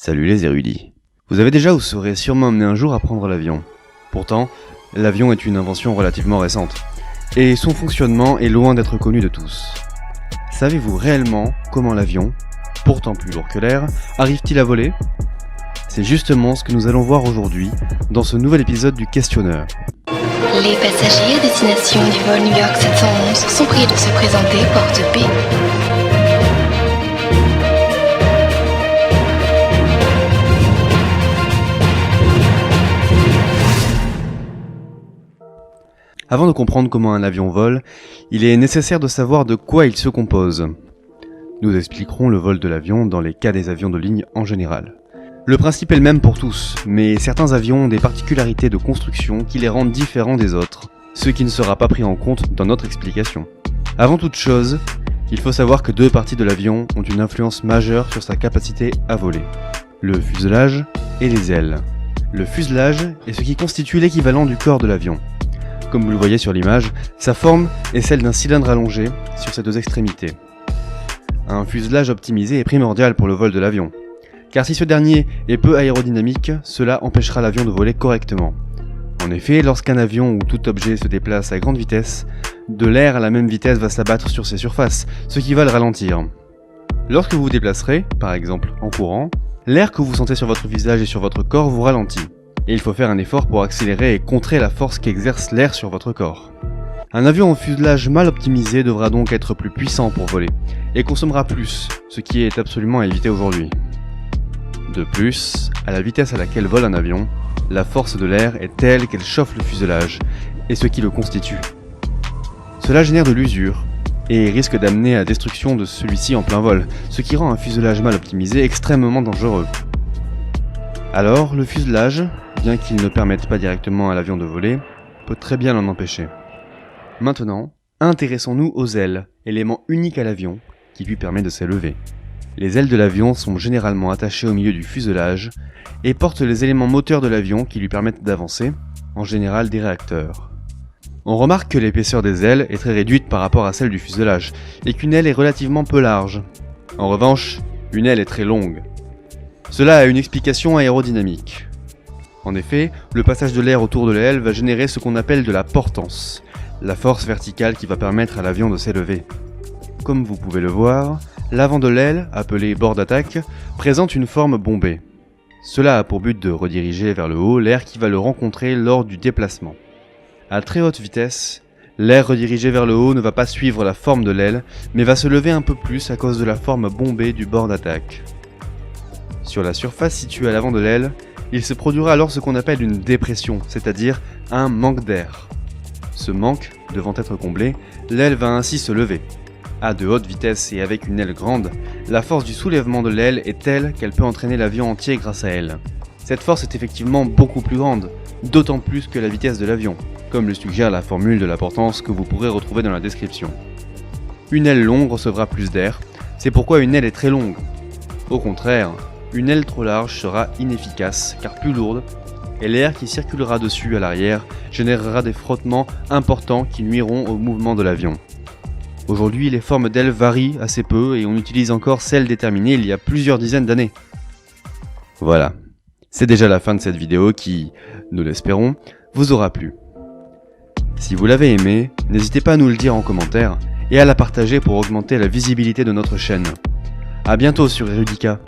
Salut les érudits. Vous avez déjà ou serez sûrement amené un jour à prendre l'avion. Pourtant, l'avion est une invention relativement récente. Et son fonctionnement est loin d'être connu de tous. Savez-vous réellement comment l'avion, pourtant plus lourd que l'air, arrive-t-il à voler ? C'est justement ce que nous allons voir aujourd'hui dans ce nouvel épisode du Questionneur. Les passagers à destination du vol New York 711 sont priés de se présenter porte B. Avant de comprendre comment un avion vole, il est nécessaire de savoir de quoi il se compose. Nous expliquerons le vol de l'avion dans les cas des avions de ligne en général. Le principe est le même pour tous, mais certains avions ont des particularités de construction qui les rendent différents des autres, ce qui ne sera pas pris en compte dans notre explication. Avant toute chose, il faut savoir que deux parties de l'avion ont une influence majeure sur sa capacité à voler. Le fuselage et les ailes. Le fuselage est ce qui constitue l'équivalent du corps de l'avion. Comme vous le voyez sur l'image, sa forme est celle d'un cylindre allongé sur ses deux extrémités. Un fuselage optimisé est primordial pour le vol de l'avion, car si ce dernier est peu aérodynamique, cela empêchera l'avion de voler correctement. En effet, lorsqu'un avion ou tout objet se déplace à grande vitesse, de l'air à la même vitesse va s'abattre sur ses surfaces, ce qui va le ralentir. Lorsque vous vous déplacerez, par exemple en courant, l'air que vous sentez sur votre visage et sur votre corps vous ralentit. Et il faut faire un effort pour accélérer et contrer la force qu'exerce l'air sur votre corps. Un avion en fuselage mal optimisé devra donc être plus puissant pour voler, et consommera plus, ce qui est absolument à éviter aujourd'hui. De plus, à la vitesse à laquelle vole un avion, la force de l'air est telle qu'elle chauffe le fuselage, et ce qui le constitue. Cela génère de l'usure, et risque d'amener à la destruction de celui-ci en plein vol, ce qui rend un fuselage mal optimisé extrêmement dangereux. Alors, le fuselage, bien qu'il ne permette pas directement à l'avion de voler, peut très bien l'en empêcher. Maintenant, intéressons-nous aux ailes, élément unique à l'avion, qui lui permet de s'élever. Les ailes de l'avion sont généralement attachées au milieu du fuselage et portent les éléments moteurs de l'avion qui lui permettent d'avancer, en général des réacteurs. On remarque que l'épaisseur des ailes est très réduite par rapport à celle du fuselage, et qu'une aile est relativement peu large. En revanche, une aile est très longue. Cela a une explication aérodynamique. En effet, le passage de l'air autour de l'aile va générer ce qu'on appelle de la portance, la force verticale qui va permettre à l'avion de s'élever. Comme vous pouvez le voir, l'avant de l'aile, appelé bord d'attaque, présente une forme bombée. Cela a pour but de rediriger vers le haut l'air qui va le rencontrer lors du déplacement. À très haute vitesse, l'air redirigé vers le haut ne va pas suivre la forme de l'aile, mais va se lever un peu plus à cause de la forme bombée du bord d'attaque. Sur la surface située à l'avant de l'aile, il se produira alors ce qu'on appelle une dépression, c'est-à-dire un manque d'air. Ce manque devant être comblé, l'aile va ainsi se lever. À de hautes vitesses et avec une aile grande, la force du soulèvement de l'aile est telle qu'elle peut entraîner l'avion entier grâce à elle. Cette force est effectivement beaucoup plus grande, d'autant plus que la vitesse de l'avion, comme le suggère la formule de la portance que vous pourrez retrouver dans la description. Une aile longue recevra plus d'air, c'est pourquoi une aile est très longue. Au contraire, une aile trop large sera inefficace car plus lourde, et l'air qui circulera dessus à l'arrière générera des frottements importants qui nuiront au mouvement de l'avion. Aujourd'hui, les formes d'ailes varient assez peu et on utilise encore celles déterminées il y a plusieurs dizaines d'années. Voilà, c'est déjà la fin de cette vidéo qui, nous l'espérons, vous aura plu. Si vous l'avez aimé, n'hésitez pas à nous le dire en commentaire et à la partager pour augmenter la visibilité de notre chaîne. A bientôt sur Erudika.